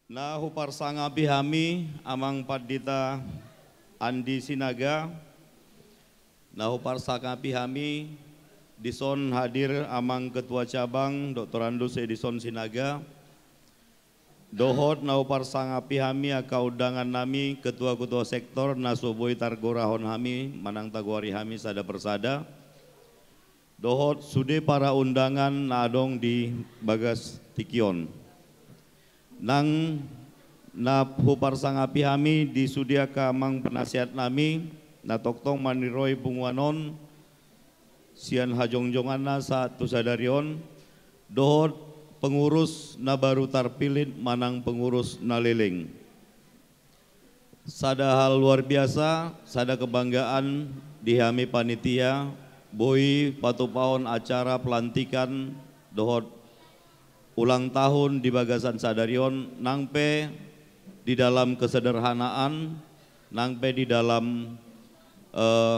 Na huparsanga bihami amang padita Andi Sinaga. Na huparsanga bihami dison hadir amang ketua cabang Dr. Andus Edison Sinaga. Dohot na huparsanga bihami aka undangan nami ketua-ketua sektor nasoboi targorahon hami manang taguari hami sada persada. Dohot sude para undangan nadong di bagas tikion. Nang na huparsanga pihami di sudia kamang penasihat nami na toktong maniroy bunguanon sian hajong-jonganna saat tusadarion dohot pengurus na baru tarpilih manang pengurus na leleng. Sada hal luar biasa, sada kebanggaan di hami panitia boi patupaon acara pelantikan dohot ulang tahun di Bagasan Sadarion nangpe di dalam kesederhanaan, nangpe di dalam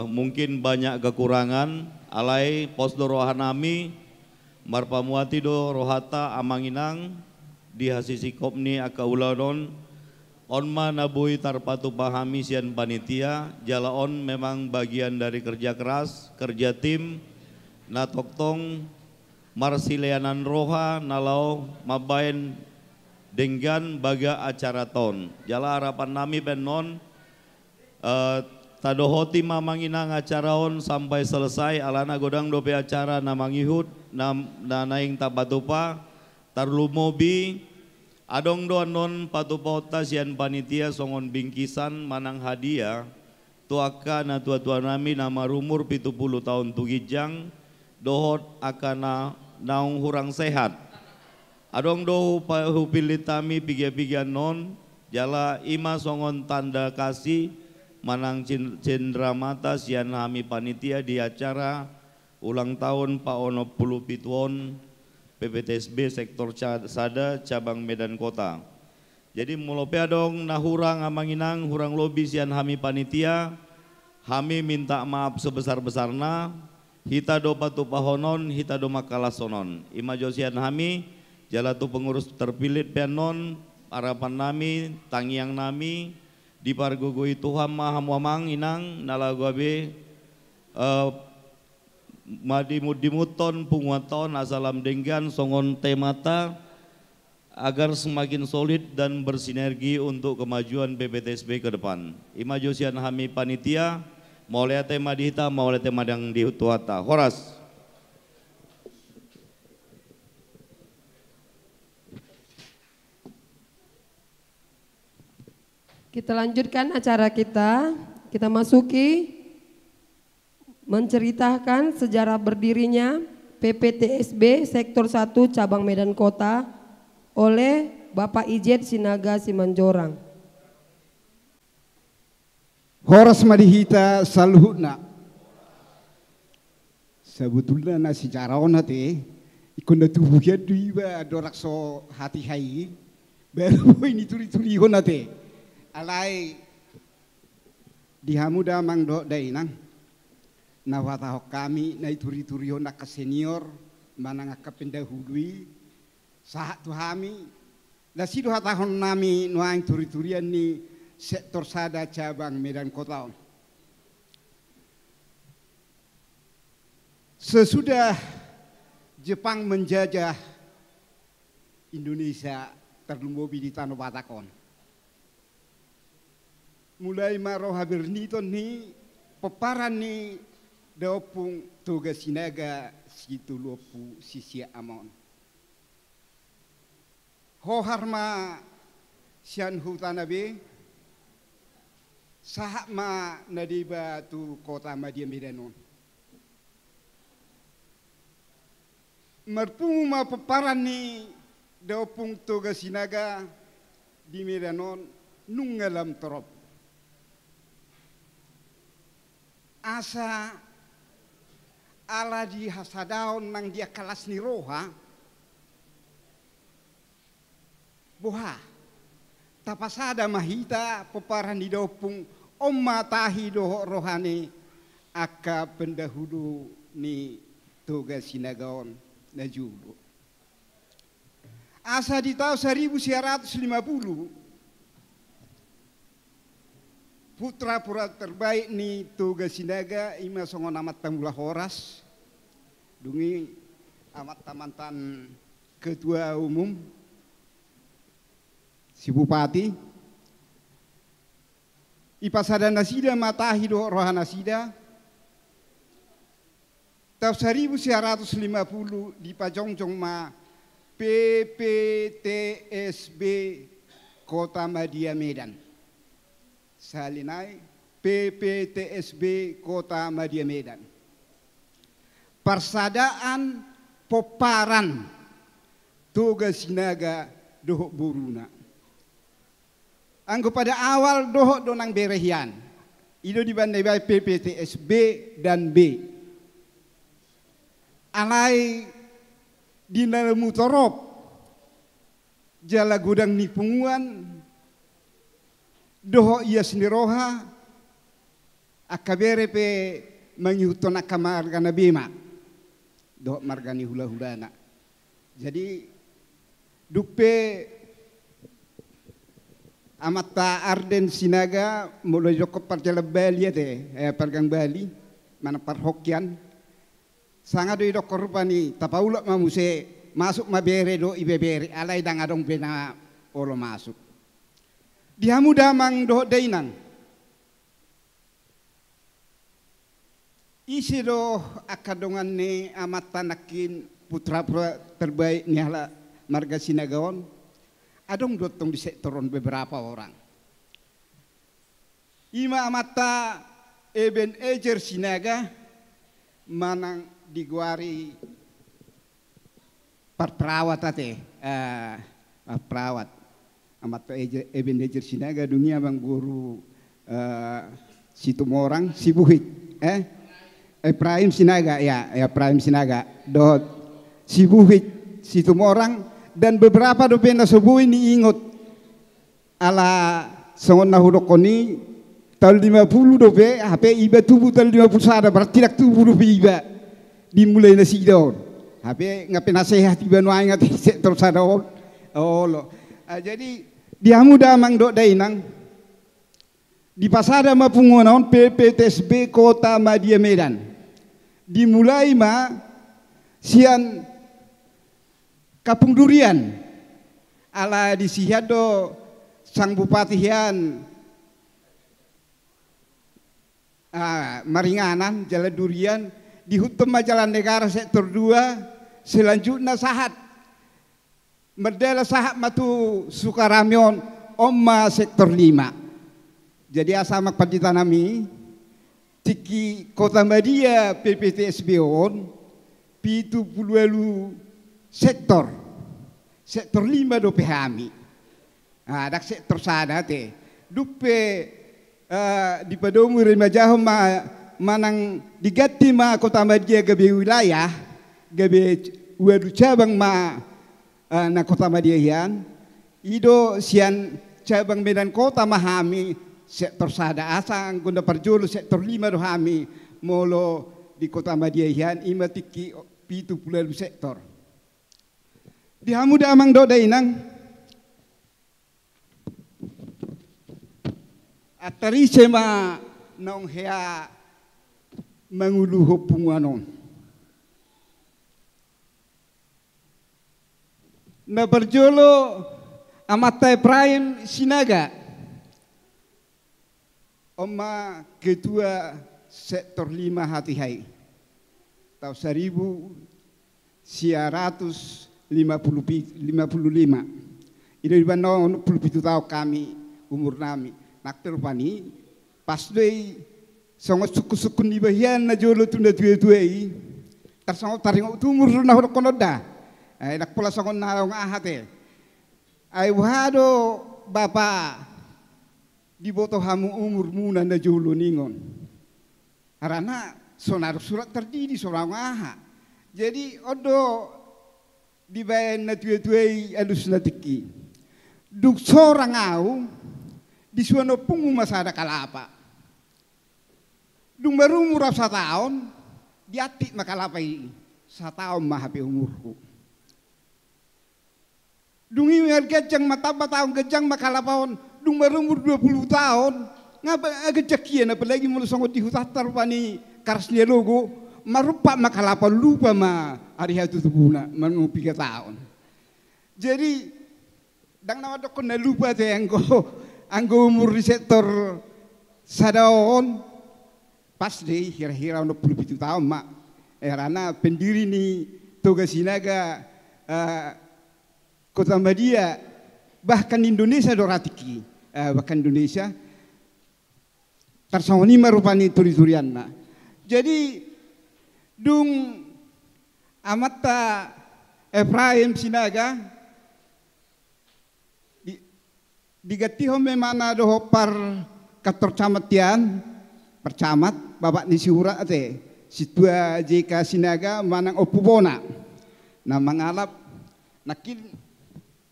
mungkin banyak kekurangan, alai posdo rohanami marpamuati do rohata amanginang di hasisi kopni aka uladon onma nabui tarpatu pahami sian panitia jalaon memang bagian dari kerja keras, kerja tim, na toktong marsileanan roha nalau mabain dengan baga acara ton. Jala harapan nami penon tadohoti mamanginang acaraon sampai selesai alana godang dope acara namangihut na naing tabatupa tarlumobi adong doan non patupota sian panitia songon bingkisan manang hadiah tuaka na tua-tua nami nama rumur 70 tahun tugijang dohot akana naung hurang sehat. Adong dohu hupilitami piga-piga non jala ima songon tanda kasih manang cendramata sian hami panitia di acara ulang tahun Paono Pulu Pituon PPTSB sektor Sada cabang Medan Kota. Jadi mulope adong na hurang amanginang hurang lobi sian hami panitia hami minta maaf sebesar-besarna. Hita do patu pahonon, hita do makalasonon. Ima josian hami, jala tu pengurus terpilih penon, harapan nami, tangiang nami, di pargugui Tuhan mahamwamang inang, nalagabe, madimudimuton, punguaton, asalam denggan, songon temata, agar semakin solid dan bersinergi untuk kemajuan PPTSB ke depan. Ima josian hami panitia, mau lihat tema di hitam, mau lihat tema yang di tuata. Horas. Kita lanjutkan acara kita. Kita masuki menceritakan sejarah berdirinya PPTSB Sektor 1 Cabang Medan Kota oleh Bapak Ijet Sinaga Simanjorang. Horas madihita saluhutna. Sebetulnya nasi caraon hati ikon tubuhnya duiba dorakso hati hai baru ini turi-turi hon hati alai dihamuda mang do dainang nawata kami na turi-turi hon ke senior manang ke pendahului saat tu hami lasido hatahon nami nuang turi-turian ni sektor Sada cabang Medan Kota. Sesudah Jepang menjajah Indonesia terlumbobi di Tanah Batakon. Mulai maroha berniton ni peparan ni daopung toga sinaga situ lopu sisia amon. Hoharma sian hutanabe sahma nadiba tu kota Madia Medanon. Merpuma peparan ni daopung toga sinaga di Medanon nungalam torop. Asa ala di hasadaon nang dia kelas ni roha boha tapasada mahita peparan di daopung omma tahi doho rohani aka pendahulu ni toga sinagaon na judo. Asa di tahun 1950 putra-putra terbaik ni Toga Sinaga ima songon amat Tambula Horas dungi amat mantan ketua umum si Bupati ipasada nasida matahi do rohana sida tahun 1950 di Pajongjong ma PPTSB Kota Madia Medan. Salinai PPTSB Kota Madia Medan. Persadaan poparan Toga Sinaga dohok buruna. Anggo pada awal dohok donang berehian. Ido dibandai by PPTSB dan B. Alai di Mutorop jala gudang nipunguan doho ia seniroha akabere pe manghuton akamar kana bema doho margani hula-hulana jadi dupe amata Arden Sinaga mulai joko parjala Bali te pargang Bali mana parhokyan sangat do korupani tapaulak mamuse masuk mabere do ibebere alai dang adong bena olo masuk dihamu damang do dainang isi do akadongan ne amat tanakin putra terbaik ni hala marga Sinagaon adong dotong di sektoron beberapa orang ima amata Eben Ejer Sinaga manang diguari perawat perawat amat Eben Ejer Sinaga dunia bang guru situ morang sibuhit Ibrahim Sinaga ya Ibrahim Sinaga dot sibuhit situ morang dan beberapa dopena subuh ini ingot ala songon nahudokoni tahun 50 dope HP iba tubuh tahun 50 sada berarti tidak tubuh dope iba dimulai nasi daun HP ngapain nasihat tiba nuai ngat sektor sadaon lo jadi diamu damang dok dainang di pasada mapungonon PPTSB Kota Madia Medan dimulai ma sian Kapung Durian ala disihado sang bupati hian Maringanan Jalan Durian di Hutum Jalan Negara sektor 2 selanjutnya sahat Merdela sahat matu Sukaramion Omma sektor 5 jadi asamak paditanami tiki Kota Madia PPTSB on pitu puluelu sektor 5 do pehami dak sektor sada te dupe di padomu remajaho manang digati ma Kota Madia gabe wilayah gabe wadu cabang na Kota Madia yan ido sian cabang Medan Kota mahami sektor sada asang gunda parjolo sektor 5 do hami molo di Kota Madia yan imatiki pitu puluh sektor dihamu damang do dainang atari sema nong hea manguluho punganon na berjolo amata Ibrahim Sinaga Oma ketua sektor 5 Hatihai tahun 1955 itu di mana 27 tahun kami umur nami nak terpani pas doi songo suku-suku di bahian na jolo tunda tuai tersongo taring umur na horo konoda nak pula songo narong ahate ai wado bapa di boto hamu umur muna na jolo ningon karena sonar surat terdiri seorang aha jadi odo di bayan na tuai alus na tiki duk seorang au di suano pungu masada kalapa dung baru umur 1 tahun diatik makalapai 1 tahun mah hape umurku Dungi gajang mataba tahun gajang makalapawon dung berumur 20 tahun. Ngapa gajakian apalagi mulu songot di hutatar pani karsnya logo marupa makalapa lupa ma hari hatu tubuna manu 3 tahun. Jadi dang nama dokon na lupa teh anggo umur di sektor sadaon pas deh kira-kira 27 tahun mak. Erana pendiri ni Toga Sinaga Kota Madia bahkan Indonesia doratiki bahkan Indonesia tarsawani marupani turi-turian na. Jadi dung amata Ephraim Sinaga digatihom memana doho par kantor camatian percamat bapak ni siura ate situa JK Sinaga manang opubona na mangalap nakin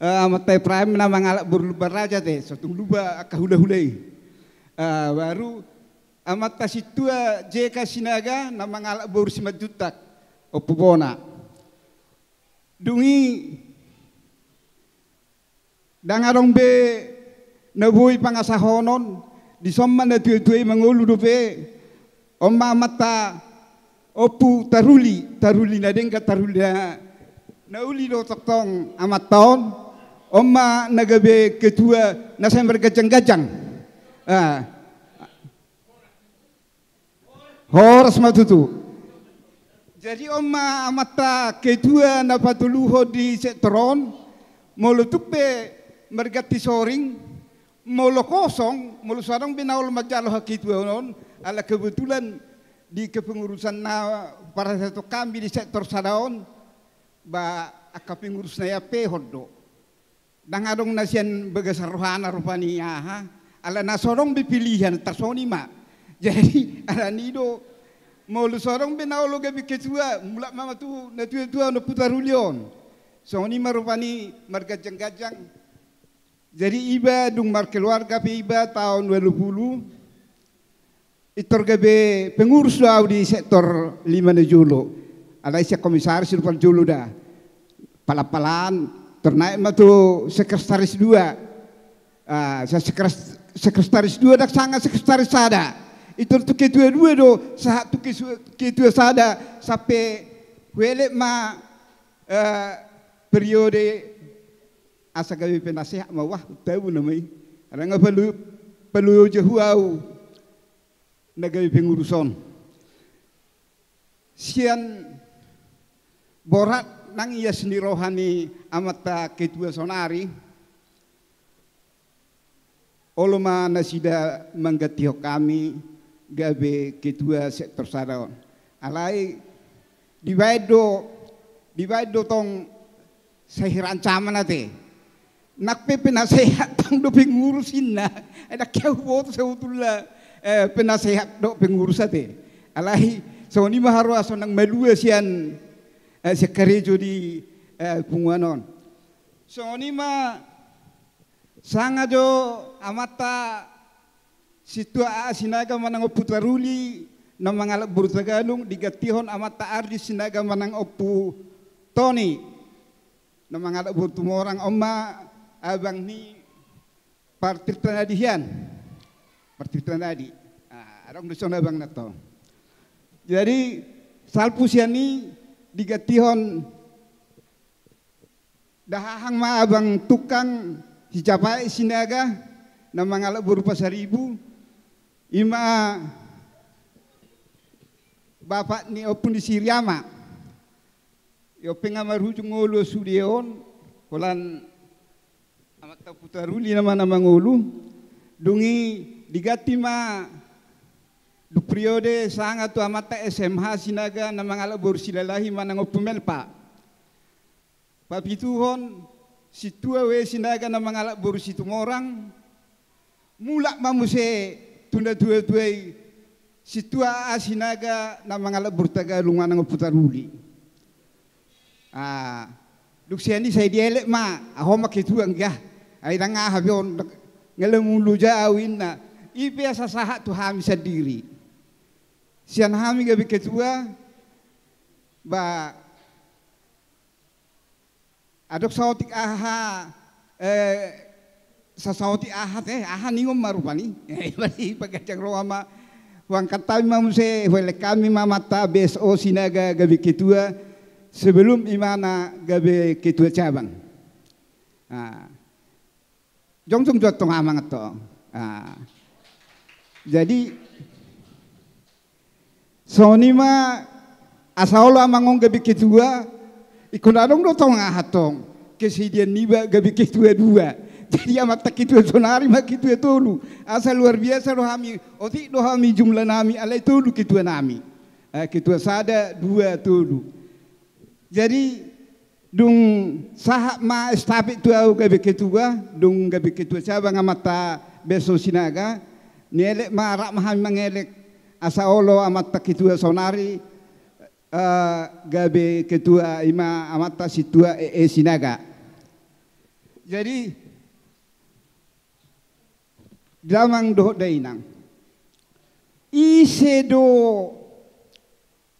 amata Ephraim na mangalap beraja te sotung luba kahula-hulai. Baru amata situa JK Sinaga na mangalak baru 5 juta opubona. Dungi dangarong be nabuhi pangasahonon di somman na tuwe-tuwe mangulu dope omma mata opu taruli na dengka taruli na uli do toktong amaton omma nagabe ketua na sember gajang-gajang. Horas matutu. Jadi omma amata kedua na patuluho di sektoron molo tupe mergati soring molo kosong molo sarang binaul majalo hakidua non ala kebetulan di kepengurusan na para satu kami di sektor sadaon ba akapengurus na ya pehodo dangadong nasian bagasar rohana rupani ha ala nasorong bipilihan tarsoni ma. Jadi ala nido mau lu sorong benaulo gabi ketua mulak mama tu na tua no putarulion. Soni marupani margajang-gajang. Jadi iba dung mar keluarga pe iba tahun 2020 itor gabe pengurus lau di sektor 5 na julo. Ala isya komisaris rupan julo dah. Palapalan ternaik ma tu sekretaris 2. Saya sekretaris 2 dak sangat sekretaris sada. Itu tu ketua 2 do saat tu ketua sada sampai wele ma periode asa gawe penasehat ma wah tahu namai. Arang perlu jehuau nagawe pengurusan. Sian borat nang ia seni rohani amata ketua sonari. Oloma nasida manggatio kami gabe ketua sektor sadaon. Alai divaido tong sahiran caman ate. Nak penasehat tang do pengurusin na. Ada kau boto seutula penasehat do pengurus ate. Alai soni maharwa sonang melua sian sekarejo di punguanon. Soni ma sangajo amata situa Sinaga manang opu taruli na mangalak burtagalung digatihon amata ardi Sinaga manang opu Tony na mangalak burtumorang omma abang ni partir tanadihan partir tanadi arong duson abang nato. Jadi salpusiani digatihon dahahang ma abang tukang hijapai Sinaga na mangalak berupa 1000 ima bapak ni opun di Siriama yo pengamaru ngolo sudion kolan amat putaruli nama ngulu dungi digati ma du periode sangat tu amata SMH Sinaga na mangalak borsilalahi manang opumelpa papituhon situa we Sinaga na mangalak borusitu morang mulak mamuse tunda tua-tuai situa Sinaga na mangalak burtaga lungan ng putaruli. Duksiani saya dielek ma aho makitu enggah ai danga habion ngelemulu jawin na ibe sasahat tu hami sendiri. Sian hami gabi ketua ba adok sautik aha sasauti aha teh aha ningom marupani bari pagajang roama wang katami mamuse wele kami mamata BSO Sinaga gabi ketua sebelum imana gabi ketua cabang. Jongsung jotong amangat to. Jadi sonima asaulo amangong gabi ketua ikunadong do tong ahatong kesidian niba gabi ketua dua. Jadi amat tak ketua sonari mak ketua tolu. Asal luar biasa rohami oti rohami jumlah nami alai tolu ketua nami. Ketua sada dua tolu. Jadi dung sahak ma estafet tu au gabe ketua dung gabe ketua cabang amata BSO Sinaga nielek ma rak maham mangelek asaolo amata ketua sonari gabe ketua ima amata situa Sinaga. Jadi damang doh dainang isedo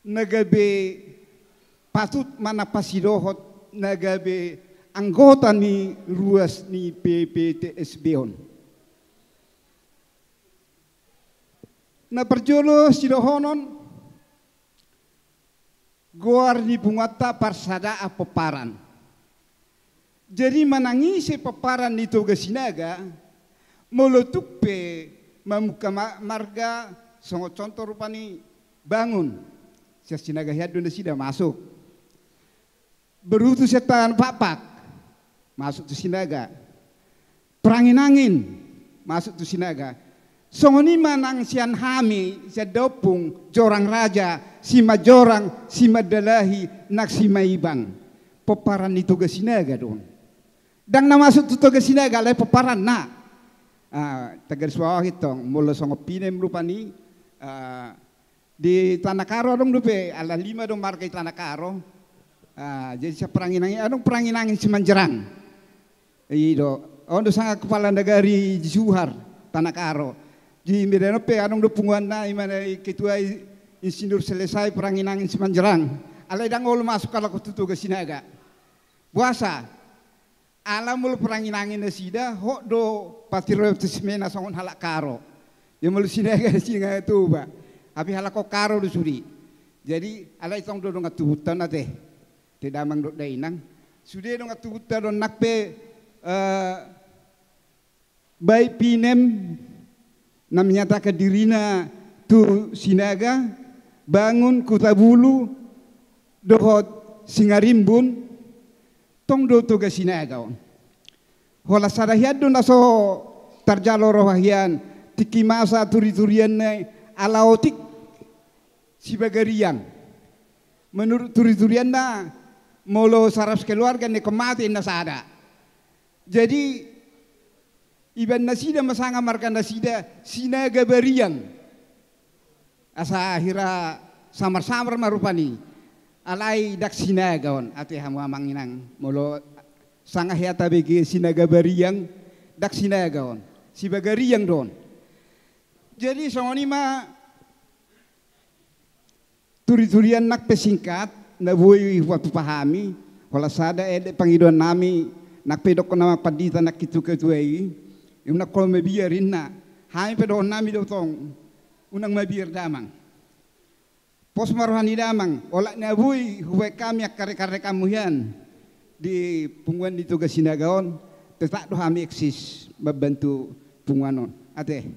nagabe patut mana pasidohot nagabe anggota ni ruas ni PPTSB-on. Na perjolo sidohonon goar ni bungata parsada peparan. Jadi menangisi peparan ni Toga Sinaga meletup pe mamuka marga songo contoh rupani bangun. Sia Sinaga hiadun sudah masuk. Berutu setan papak masuk tu Sinaga, perangin angin masuk tu Sinaga. Songoni manang sian hami sedopung jorang raja sima jorang sima dalahi nak sima ibang peparan itu ke Sinaga don. Dang na masuk tu ke Sinaga le peparan na. Tegar suawah hitong mula songo pinem rupani di Tanah Karo dong dupe ala 5 dong markai Tanah Karo. Jadi saya perangin angin, adong perangin angin Semanjerang. Ido, ondo sangat kepala negari Juhar Tanah Karo. Di Medanope adong do punguan na imana ketua insinyur selesai perangin angin Semanjerang. Alai dang olo masuk kalau kututu ke Sinaga. Puasa. Alam mulu perangin angin na sida hok do patiro semena songon halak Karo. Ya mulu Sinaga singa itu ba. Abi halak ko Karo do suri. Jadi alai tong do ngatuhutan ate. Tidak mangdok dainang sudah dong atuta don nakpe baik pinem namanya tak kedirina tu Sinaga bangun Kutabulu dohot Singarimbun tong do tuga Sinaga hola sadahiad do naso tarjalo rohahian tiki masa turi-turian alaotik sibagariang menurut turi-turian na molo saraf keluarga ne kemati nasada. Jadi iban nasida masanga markan nasida Sinaga bariang. Asa akhira samar-samar marupani. Alai dak Sinaga on ate hamu amanginang molo sanga hiata begi Sinaga bariang dak Sinaga on. Si bagariang don. Jadi songoni ma turi-turian nak pesingkat na buhay waktu pahami wala sada pangiduan nami nak pedok nama padita nak kitu yung nak kol mabiyarin na hami pedok nami do tong unang mabiyar damang pos marohani damang wala na buhay huwag kami kare-kare kamuyan di punguan dito ga Sinagaon tetap do hami eksis membantu punguanon ate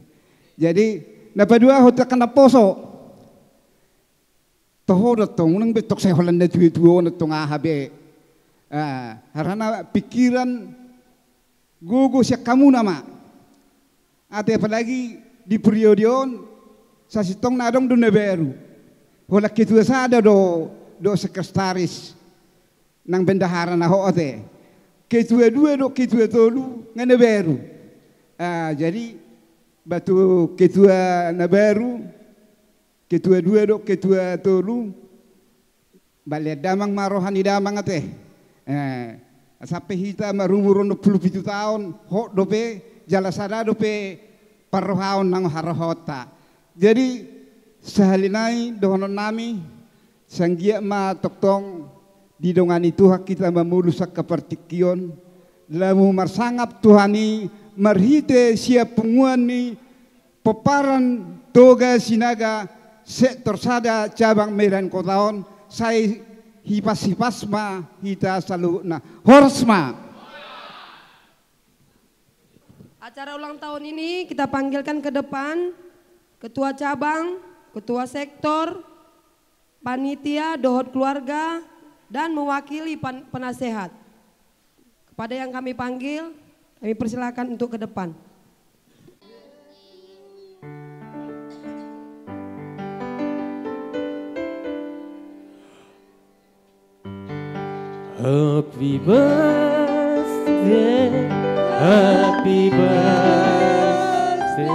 jadi napadua hotel kana poso tohodot tong unang betok saya Holanda tuo na tong ahabe harana pikiran gugu siya kamu nama ate apalagi di periode sa sitong nadong do neberu wala kitua sada do sekretaris nang bendahara na ho ate kitua dua do kitua tolu nga neberu jadi batu kitua neberu ketua dua dok ketua tolu balik damang marohani damang ate sampai hita marumur 27 tahun hok dope jalasada dope parohaon nang harahota jadi sehalinai dohonon nami sanggia ma toktong di dongani Tuhan kita memulusak kepertikion lamu marsangap Tuhani merhite siap penguani peparan toga sinaga sektor sada cabang Medan Kotaon saya hipasma hita selalu na horsma. Acara ulang tahun ini kita panggilkan ke depan ketua cabang, ketua sektor, panitia, dohot keluarga, dan mewakili penasehat. Kepada yang kami panggil, kami persilakan untuk ke depan. Happy birthday, happy birthday,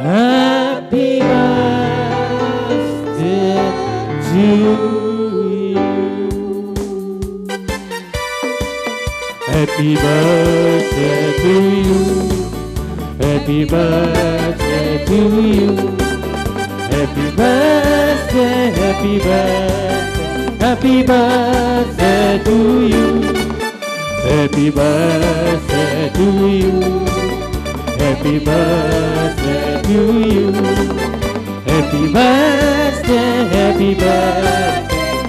happy birthday to you. Happy birthday to you. Happy birthday to you. Happy birthday, happy birthday. Happy birthday to you. Happy birthday to you. Happy birthday to you. Happy birthday, happy birthday.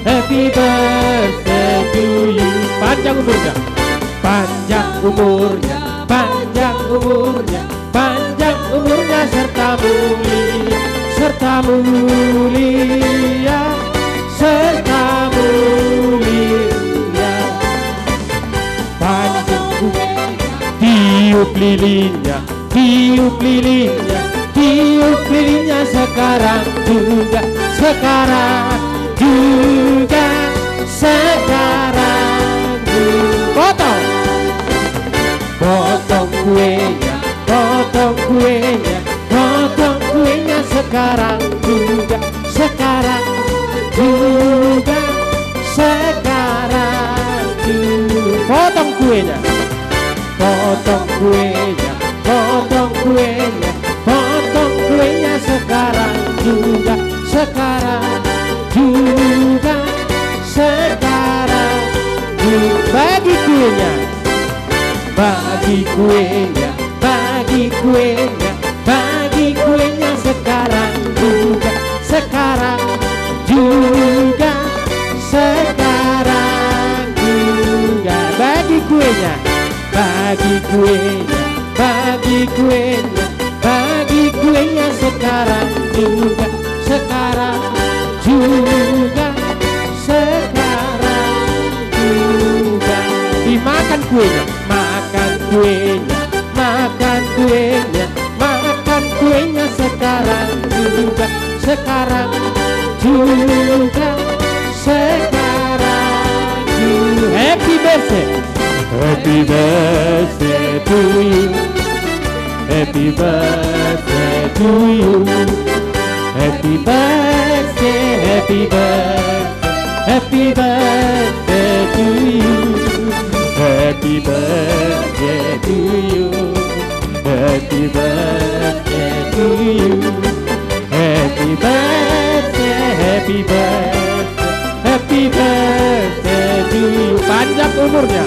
Happy birthday to you. Panjang umurnya, panjang umurnya, panjang umurnya, panjang umurnya serta mulia, serta mulia, serta mulia. Panjang tiup lilinnya, tiup lilinnya, tiup lilinnya sekarang juga, sekarang juga, sekarang juga. Potong, potong kuenya, potong kuenya, potong kuenya sekarang juga, sekarang juga, sekarang juga. Potong kuenya, potong kuenya, potong kuenya, potong kuenya sekarang juga, sekarang juga, sekarang juga. Bagi kuenya, bagi kuenya, bagi kuenya, bagi kuenya sekarang juga, sekarang juga, sekarang juga. Bagi kuenya, bagi kuenya, bagi kuenya, bagi kuenya sekarang juga, sekarang juga, sekarang juga. Dimakan kuenya, makan kuenya, makan kuenya, makan kuenya sekarang juga, sekarang juga, sekarang juga. Happy birthday, happy birthday to you, happy birthday to you, happy birthday, happy birthday, happy birthday to you, happy birthday to you, happy birthday to you, happy birthday, happy birthday, happy birthday to you. Panjang umurnya,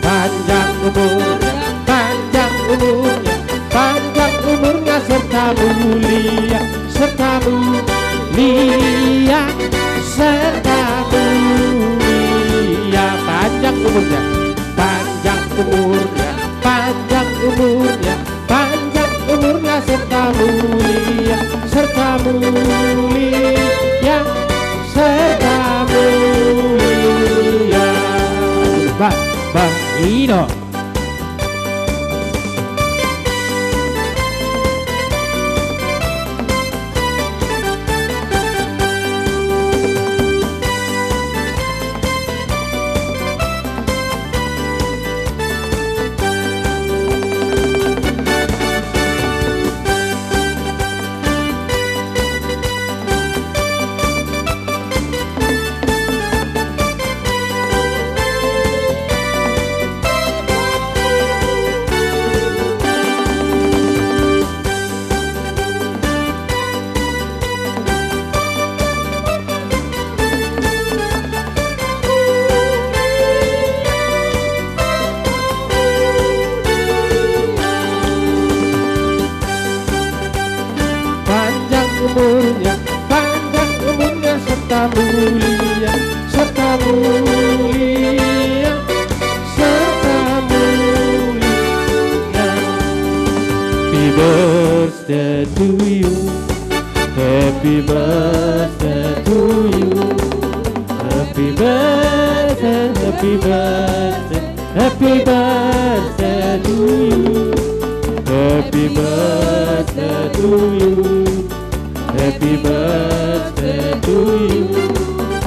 panjang umurnya, panjang umurnya, panjang umurnya serta mulia, serta mulia, serta mulia. Panjang umurnya, panjang umurnya, panjang umurnya, panjang umurnya serta mulia, serta mulia, serta mulia. Bang Ino. Happy birthday to you. Happy birthday to you. Happy birthday, happy birthday, happy birthday to you. Happy birthday to you. Happy birthday to you.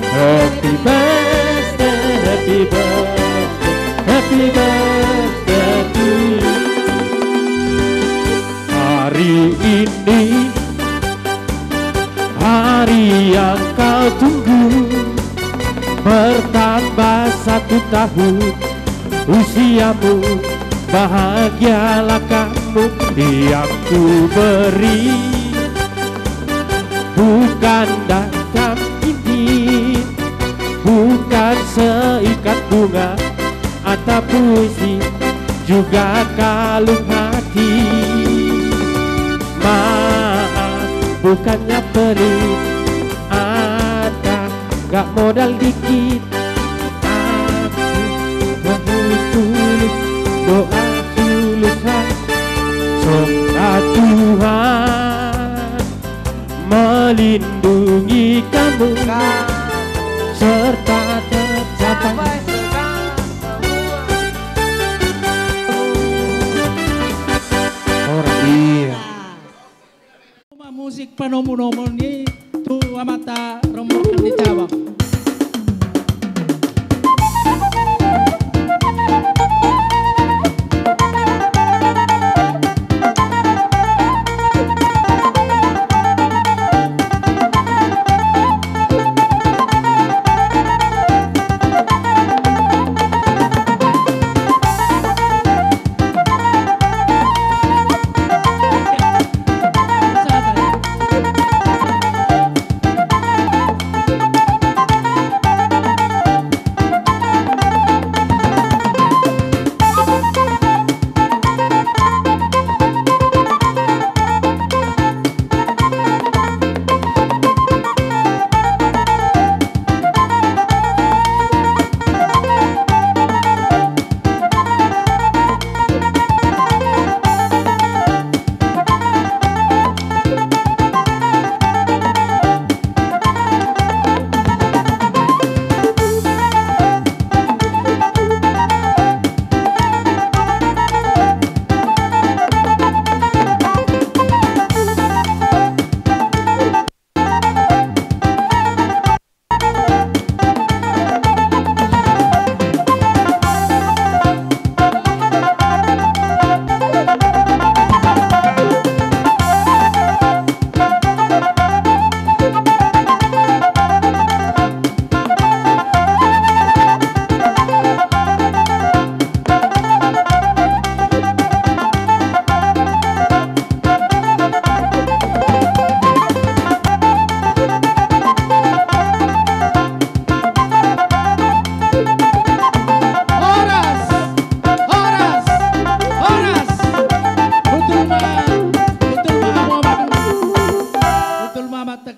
Happy birthday, happy birthday, happy birthday to you. Hari ini, hari yang kau tunggu, bertambah 1 tahun usiamu. Bahagialah kamu yang ku beri, bukan datang ini, bukan seikat bunga atau puisi, juga kalung hati. Maaf, bukannya pelit, ada gak modal dikit. Aku tulus doa tulus hati, semoga Tuhan melindungi kamu serta tercapai orang iya. Musik panomo-nomo ni tu amata rombongan di cabang.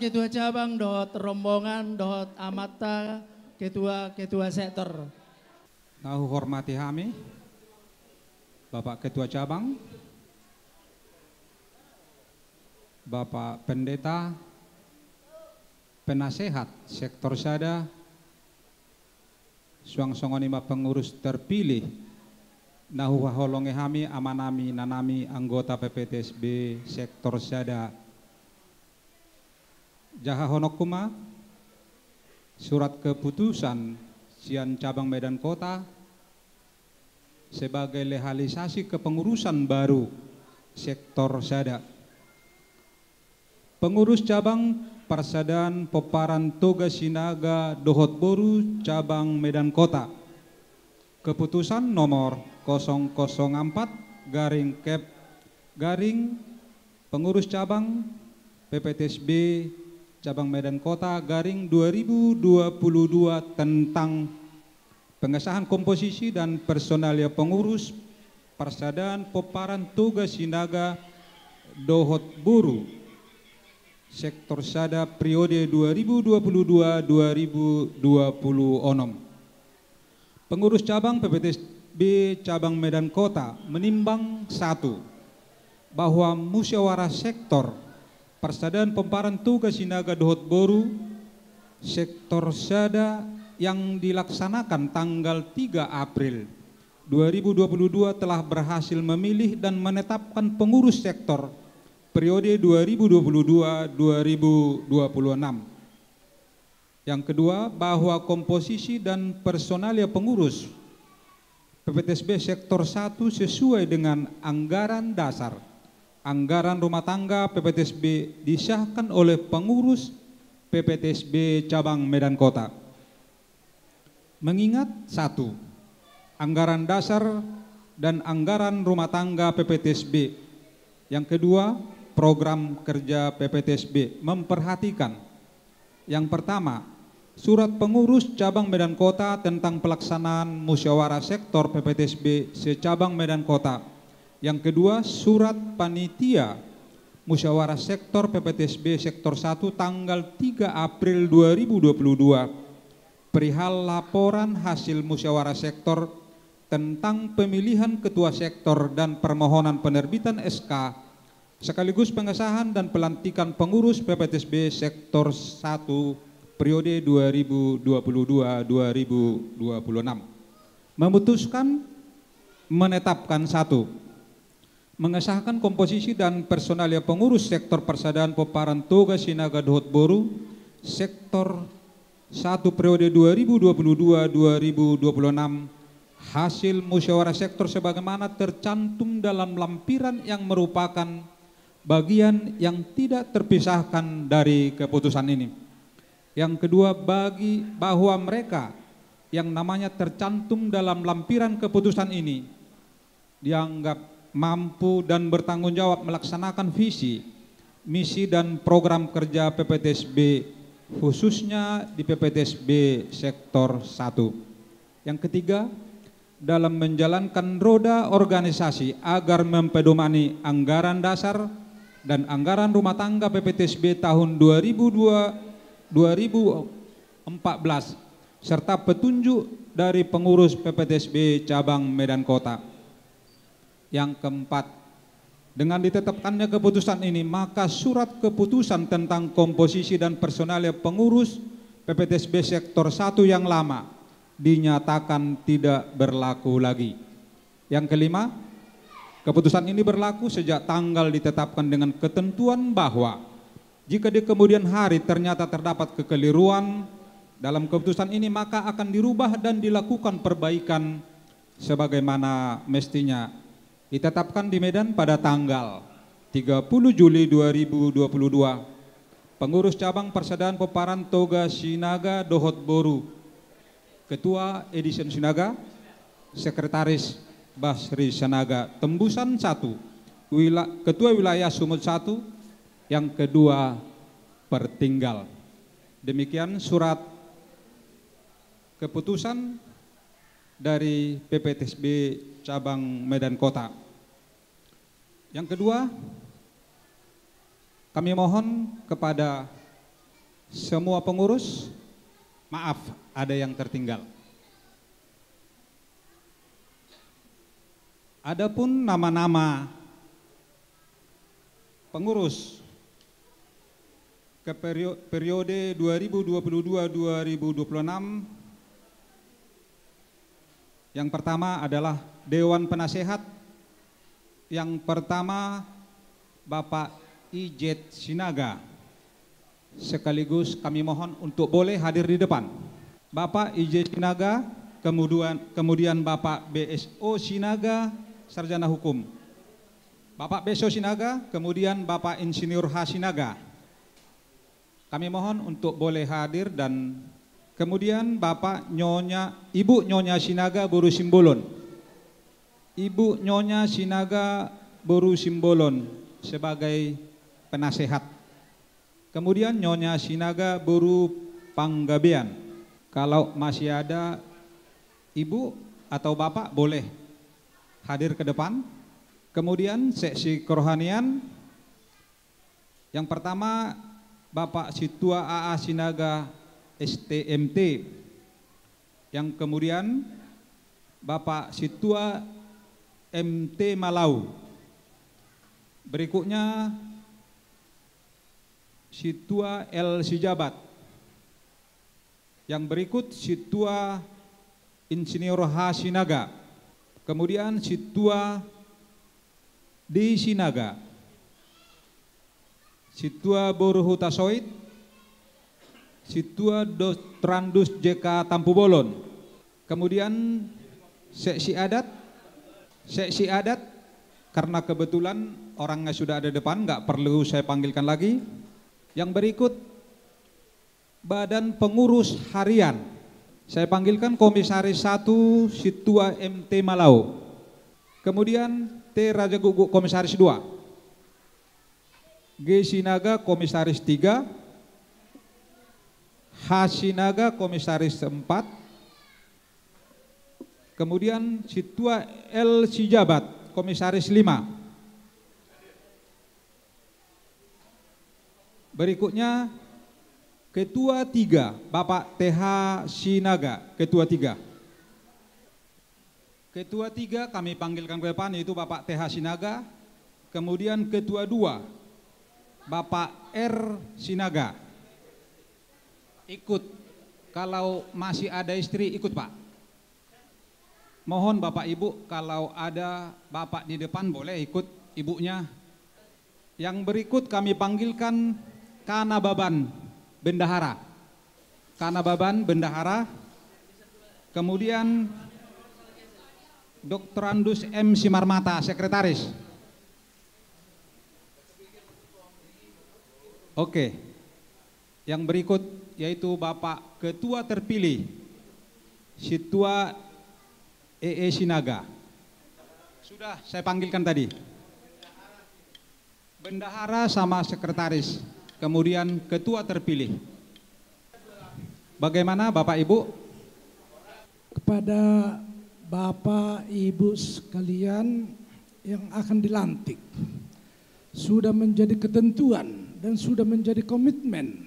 Ketua cabang, dot rombongan, dot amata, ketua sektor. Tahu hormati kami, Bapak Ketua Cabang, Bapak Pendeta, Penasehat Sektor Sada, suang songonima pengurus terpilih, nahu holonge kami, amanami, nanami, anggota PPTSB Sektor Sada, Jaha Honokuma, surat keputusan Sian Cabang Medan Kota sebagai legalisasi kepengurusan baru Sektor Sada. Pengurus cabang Parsadan Poparan Toga Sinaga Dohot Boru Cabang Medan Kota. Keputusan nomor 004 garing Kep garing Pengurus Cabang PPTSB Cabang Medan Kota garing 2022 tentang pengesahan komposisi dan personalia pengurus Parsadan Poparan Toga Sinaga Dohot Boru Sektor Sada periode 2022-2026. Pengurus cabang PPTSB Cabang Medan Kota menimbang 1. bahwa musyawarah sektor Persaudaraan Pemparan Tugas Sinaga Dohot Boru sektor Sada yang dilaksanakan tanggal 3 April 2022 telah berhasil memilih dan menetapkan pengurus sektor periode 2022-2026. Yang kedua, bahwa komposisi dan personalia pengurus PPTSB sektor 1 sesuai dengan anggaran dasar anggaran rumah tangga PPTSB disahkan oleh pengurus PPTSB cabang Medan Kota. Mengingat 1. Anggaran dasar dan anggaran rumah tangga PPTSB. Yang kedua, program kerja PPTSB memperhatikan yang pertama, surat pengurus cabang Medan Kota tentang pelaksanaan musyawarah sektor PPTSB secabang Medan Kota. Yang kedua, surat panitia musyawarah sektor PPTSB sektor 1 tanggal 3 April 2022 perihal laporan hasil musyawarah sektor tentang pemilihan ketua sektor dan permohonan penerbitan SK sekaligus pengesahan dan pelantikan pengurus PPTSB sektor 1 periode 2022-2026. Memutuskan menetapkan 1. Mengesahkan komposisi dan personalia pengurus sektor Persaudaraan Pemparan Tugas Sinaga Dohot Boru sektor 1 periode 2022-2026 hasil musyawarah sektor sebagaimana tercantum dalam lampiran yang merupakan bagian yang tidak terpisahkan dari keputusan ini. Yang kedua, bahwa mereka yang namanya tercantum dalam lampiran keputusan ini dianggap mampu dan bertanggung jawab melaksanakan visi, misi dan program kerja PPTSB khususnya di PPTSB sektor 1. Yang ketiga, dalam menjalankan roda organisasi agar mempedomani anggaran dasar dan anggaran rumah tangga PPTSB tahun 2014 serta petunjuk dari pengurus PPTSB cabang Medan Kota. Yang keempat, dengan ditetapkannya keputusan ini, maka surat keputusan tentang komposisi dan personalia pengurus PPTSB sektor 1 yang lama dinyatakan tidak berlaku lagi. Yang kelima, keputusan ini berlaku sejak tanggal ditetapkan dengan ketentuan bahwa jika di kemudian hari ternyata terdapat kekeliruan dalam keputusan ini, maka akan dirubah dan dilakukan perbaikan sebagaimana mestinya. Ditetapkan di Medan pada tanggal 30 Juli 2022. Pengurus cabang Persaudaraan Pemparan Tugas Sinaga Dohot Boru, Ketua Edison Sinaga, Sekretaris Basri Sinaga Tembusan 1, Ketua Wilayah Sumut 1, yang kedua Pertinggal. Demikian surat keputusan dari PPTSB cabang Medan Kota. Yang kedua, kami mohon kepada semua pengurus, maaf ada yang tertinggal. Adapun nama-nama pengurus ke periode 2022-2026, yang pertama adalah Dewan Penasehat. Yang pertama Bapak Ijet Sinaga, sekaligus kami mohon untuk boleh hadir di depan. Bapak Ijet Sinaga, kemudian Bapak BSO Sinaga, Sarjana Hukum. Bapak BSO Sinaga, kemudian Bapak Insinyur H Sinaga. Kami mohon untuk boleh hadir, dan kemudian Ibu Nyonya Sinaga Boru Simbolon. Ibu Nyonya Sinaga Boru Simbolon sebagai penasehat. Kemudian Nyonya Sinaga Boru Panggabean. Kalau masih ada Ibu atau Bapak boleh hadir ke depan. Kemudian seksi kerohanian. Yang pertama Bapak Situa AA Sinaga STMT. Yang kemudian Bapak Situa MT Malau. Berikutnya Situa El Sijabat. Yang berikut Situa Insinyur H. Sinaga. Kemudian Situa D. Sinaga. Situa Boruhuta Soit. Situa Dotrandus JK Tampu Bolon. Kemudian seksi adat karena kebetulan orangnya sudah ada depan, nggak perlu saya panggilkan lagi. Yang berikut Badan Pengurus Harian, saya panggilkan Komisaris 1 Situa MT Malau. Kemudian T. Raja Guguk Komisaris 2, G. Sinaga Komisaris 3, H. Sinaga Komisaris 4, kemudian Situa L. Sijabat Komisaris 5. Berikutnya Ketua 3 Bapak TH Sinaga, Ketua 3. Ketua 3 kami panggilkan ke depan, yaitu Bapak TH Sinaga. Kemudian Ketua 2 Bapak R. Sinaga. Ikut, kalau masih ada istri ikut Pak. Mohon Bapak Ibu, kalau ada Bapak di depan boleh ikut ibunya. Yang berikut kami panggilkan Kanababan Bendahara. Kanababan Bendahara. Kemudian Dr. Andus M. Simarmata, Sekretaris. Oke. Yang berikut yaitu Bapak Ketua terpilih Situa EE Sinaga. Sudah saya panggilkan tadi. Bendahara sama sekretaris. Kemudian ketua terpilih. Bagaimana Bapak Ibu? Kepada Bapak Ibu sekalian yang akan dilantik, sudah menjadi ketentuan dan sudah menjadi komitmen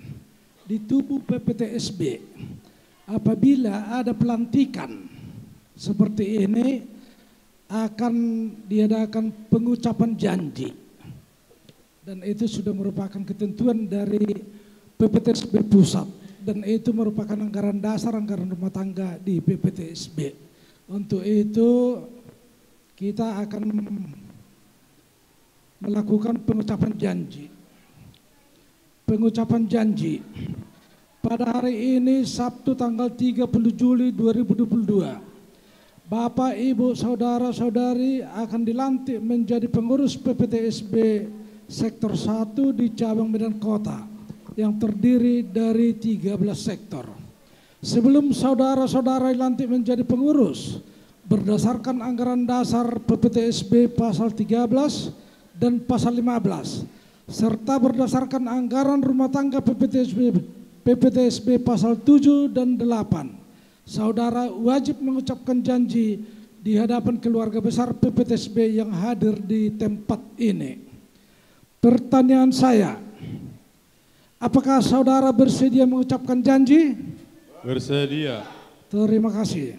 di tubuh PPTSB, apabila ada pelantikan seperti ini akan diadakan pengucapan janji, dan itu sudah merupakan ketentuan dari PPTSB pusat, dan itu merupakan anggaran dasar, anggaran rumah tangga di PPTSB. Untuk itu kita akan melakukan pengucapan janji. Pengucapan janji pada hari ini Sabtu tanggal 30 Juli 2022. Bapak, Ibu, Saudara-saudari akan dilantik menjadi pengurus PPTSB Sektor 1 di cabang Medan Kota yang terdiri dari 13 sektor. Sebelum saudara-saudara dilantik menjadi pengurus, berdasarkan anggaran dasar PPTSB pasal 13 dan pasal 15, serta berdasarkan anggaran rumah tangga PPTSB pasal 7 dan 8, saudara wajib mengucapkan janji di hadapan keluarga besar PPTSB yang hadir di tempat ini. Pertanyaan saya, apakah saudara bersedia mengucapkan janji? Bersedia. Terima kasih.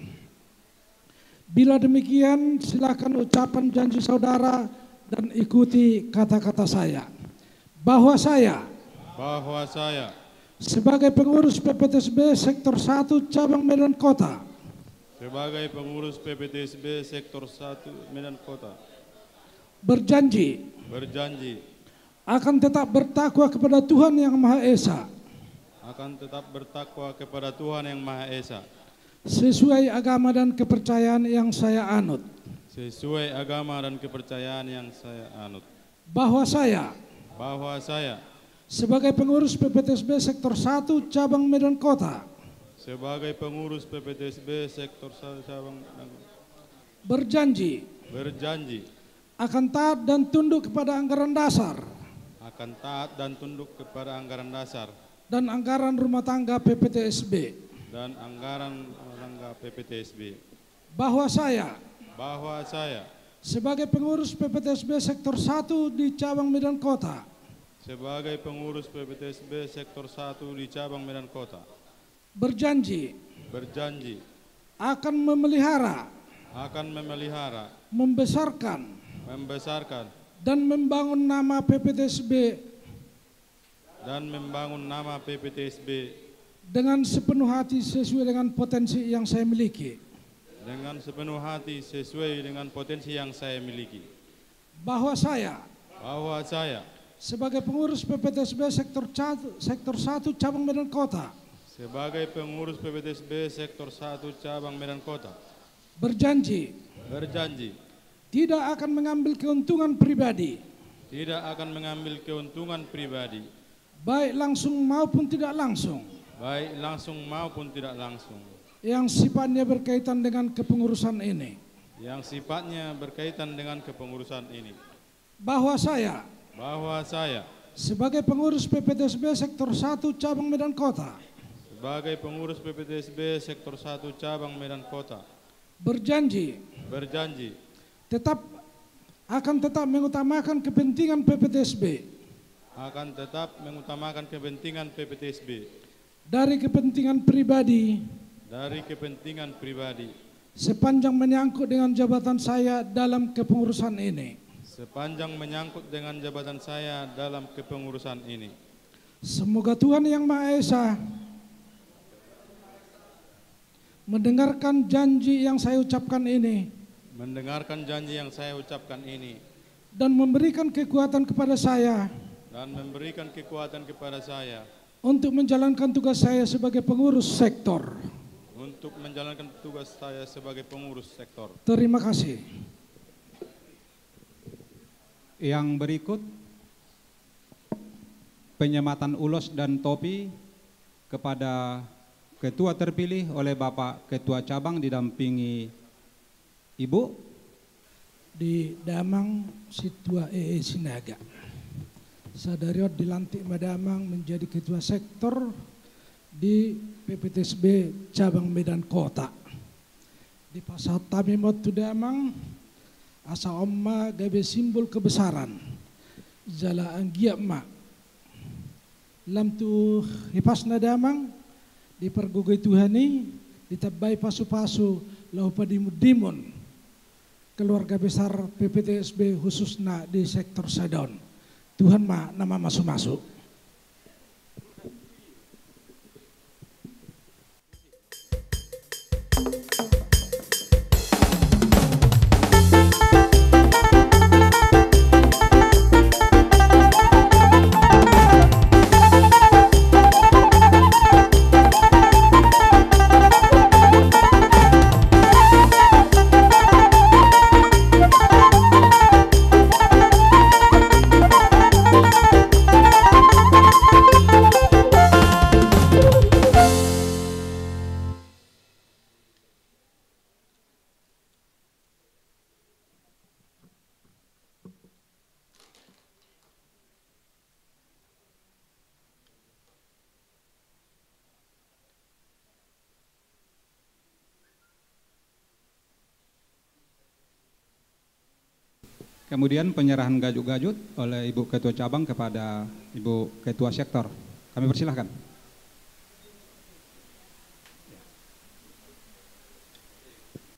Bila demikian, silakan ucapan janji saudara dan ikuti kata-kata saya. Bahwa saya sebagai pengurus PPTSB Sektor 1 Cabang Medan Kota, sebagai pengurus PPTSB Sektor 1 Medan Kota, berjanji akan tetap bertakwa kepada Tuhan Yang Maha Esa, sesuai agama dan kepercayaan yang saya anut. Bahwa saya sebagai pengurus PPTSB Sektor 1 Cabang Medan Kota, berjanji akan taat dan tunduk kepada anggaran dasar dan anggaran rumah tangga PPTSB. Bahwa saya sebagai pengurus PPTSB Sektor 1 di Cabang Medan Kota, berjanji akan memelihara, membesarkan dan membangun nama PPTSB dengan sepenuh hati sesuai dengan potensi yang saya miliki. Bahwa saya sebagai pengurus PPTSB sektor 1 cabang Medan Kota berjanji tidak akan mengambil keuntungan pribadi baik langsung maupun tidak langsung yang sifatnya berkaitan dengan kepengurusan ini. Bahwa saya sebagai pengurus PPTSB sektor 1 cabang Medan Kota berjanji tetap mengutamakan kepentingan PPTSB dari kepentingan pribadi sepanjang menyangkut dengan jabatan saya dalam kepengurusan ini. Semoga Tuhan Yang Maha Esa mendengarkan janji yang saya ucapkan ini dan memberikan kekuatan kepada saya untuk menjalankan tugas saya sebagai pengurus sektor. Terima kasih. Yang berikut penyematan ulos dan topi kepada Ketua terpilih oleh Bapak Ketua Cabang didampingi Ibu di Damang Situa Sinaga. Sadariot dilantik Madamang menjadi Ketua Sektor di PPTSB Cabang Medan Kota. Di pasal Tamimot Damang asa omma gabe simbol kebesaran jala anggia ma lam tu hipasna damang dipergugui Tuhani ditabai pasu-pasu lau padimudimun keluarga besar PPTSB khususnya di sektor Sadon. Tuhan ma nama masuk-masuk. Kemudian penyerahan gajut-gajut oleh Ibu Ketua Cabang kepada Ibu Ketua Sektor. Kami persilahkan.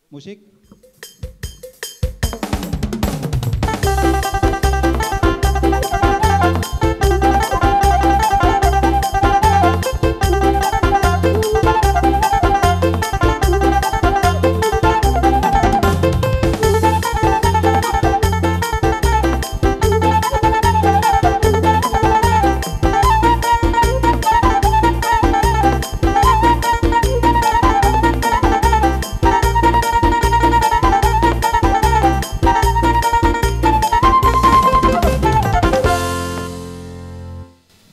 Musik.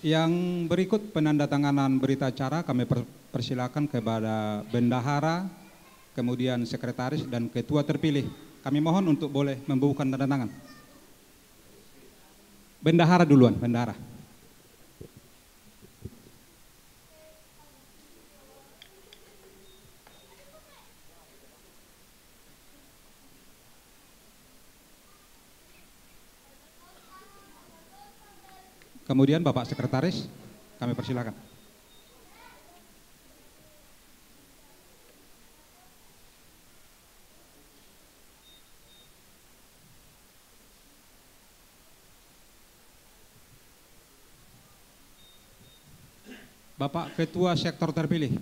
Yang berikut penandatanganan berita acara kami persilakan kepada bendahara, kemudian sekretaris dan ketua terpilih. Kami mohon untuk boleh membubuhkan tanda tangan. Bendahara duluan, bendahara. Kemudian Bapak Sekretaris, kami persilakan. Bapak Ketua Sektor terpilih.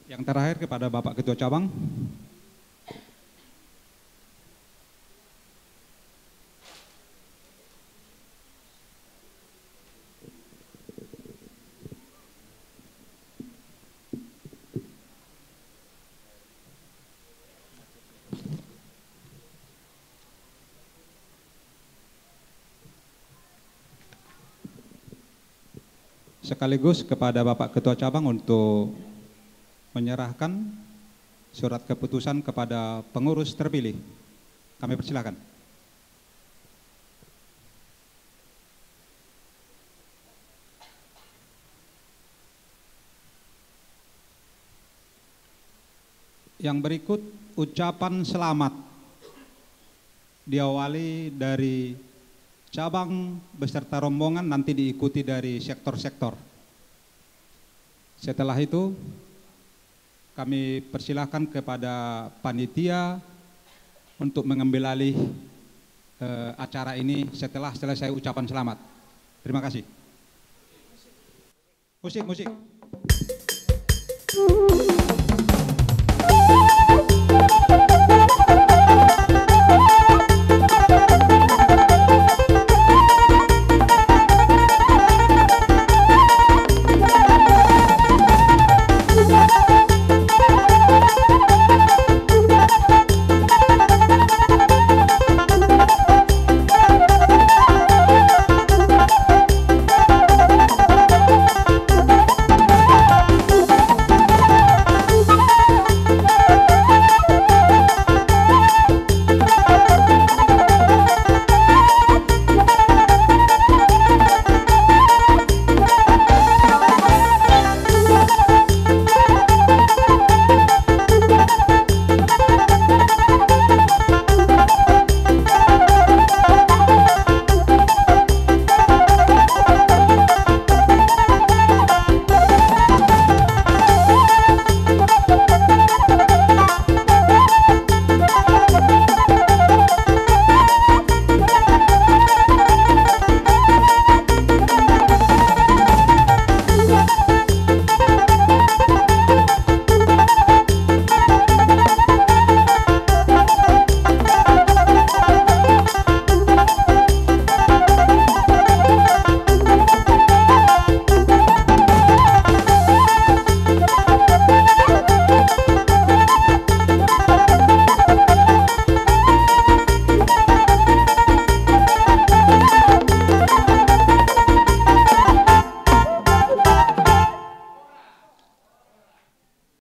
Yang terakhir kepada Bapak Ketua Cabang. Sekaligus kepada Bapak Ketua Cabang untuk menyerahkan surat keputusan kepada pengurus terpilih. Kami persilakan. Yang berikut ucapan selamat diawali dari cabang beserta rombongan, nanti diikuti dari sektor-sektor. Setelah itu kami persilahkan kepada panitia untuk mengambil alih acara ini setelah selesai ucapan selamat. Terima kasih. Musik.